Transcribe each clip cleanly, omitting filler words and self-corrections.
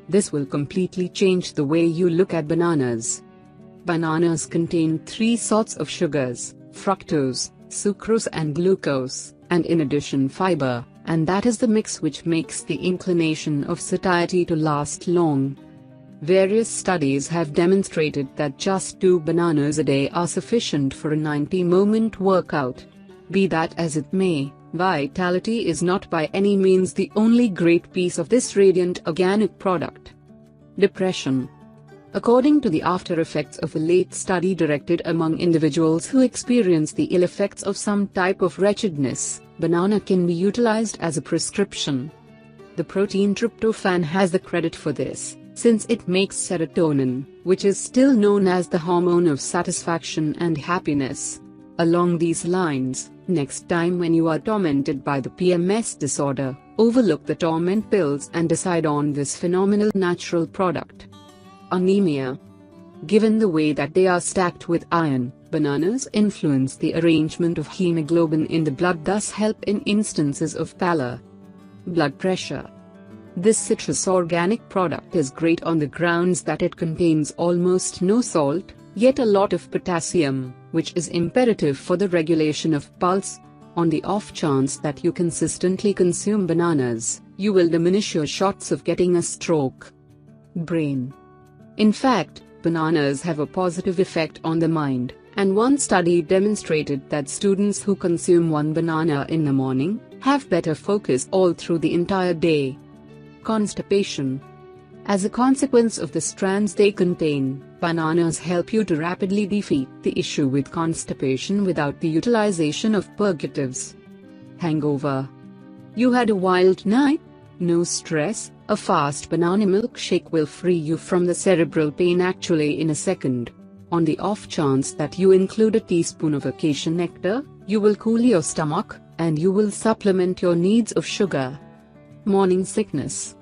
This will completely change the way you look at bananas. Bananas contain 3 sorts of sugars: fructose, sucrose and glucose, and in addition fiber, and that is the mix which makes the inclination of satiety to last long. Various studies have demonstrated that just 2 bananas a day are sufficient for a 90-moment workout. Be that as it may, vitality is not by any means the only great piece of this radiant organic product. Depression. According to the after effects of a late study directed among individuals who experience the ill effects of some type of wretchedness, banana can be utilized as a prescription. The protein tryptophan has the credit for this, since it makes serotonin, which is still known as the hormone of satisfaction and happiness. Along these lines, next time when you are tormented by the PMS disorder, overlook the torment pills and decide on this phenomenal natural product. Anemia. Given the way that they are stacked with iron, bananas influence the arrangement of hemoglobin in the blood, thus help in instances of pallor. Blood pressure. This citrus organic product is great on the grounds that it contains almost no salt, yet a lot of potassium, which is imperative for the regulation of pulse. On the off chance that you consistently consume bananas, you will diminish your shots of getting a stroke. Brain. In fact, bananas have a positive effect on the mind, and one study demonstrated that students who consume 1 banana in the morning have better focus all through the entire day. Constipation. As a consequence of the strands they contain, bananas help you to rapidly defeat the issue with constipation without the utilization of purgatives. Hangover. You had a wild night? No stress, a fast banana milkshake will free you from the cerebral pain actually in a second. On the off chance that you include a teaspoon of acacia nectar, you will cool your stomach, and you will supplement your needs of sugar. Morning sickness.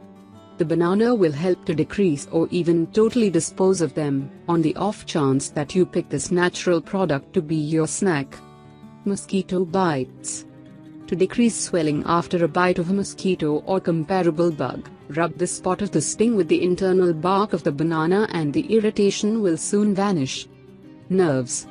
The banana will help to decrease or even totally dispose of them, on the off chance that you pick this natural product to be your snack. Mosquito bites. To decrease swelling after a bite of a mosquito or comparable bug, rub the spot of the sting with the internal bark of the banana and the irritation will soon vanish. Nerves.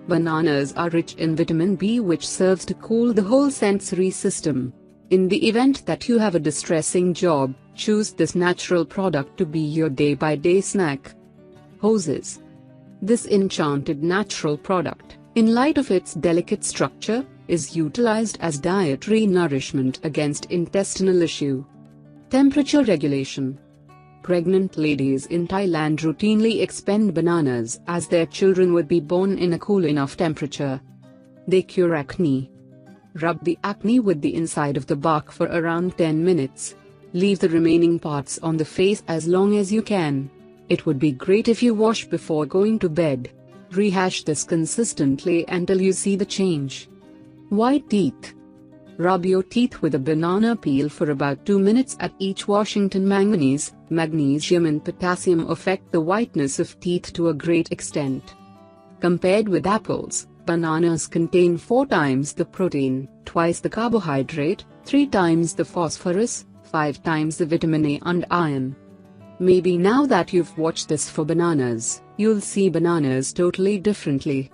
Bananas are rich in vitamin B, which serves to cool the whole sensory system. In the event that you have a distressing job, choose this natural product to be your day-by-day snack. Hoses. This enchanted natural product, in light of its delicate structure, is utilized as dietary nourishment against intestinal issue. Temperature regulation. Pregnant ladies in Thailand routinely expend bananas as their children would be born in a cool enough temperature. They cure acne. Rub the acne with the inside of the bark for around 10 minutes. Leave the remaining parts on the face as long as you can. It would be great if you wash before going to bed. Rehash this consistently until you see the change. White teeth. Rub your teeth with a banana peel for about 2 minutes at each washing. Manganese, magnesium and potassium affect the whiteness of teeth to a great extent. Compared with apples, bananas contain 4 times the protein, twice the carbohydrate, 3 times the phosphorus, 5 times the vitamin A and iron. Maybe now that you've watched this for bananas, you'll see bananas totally differently.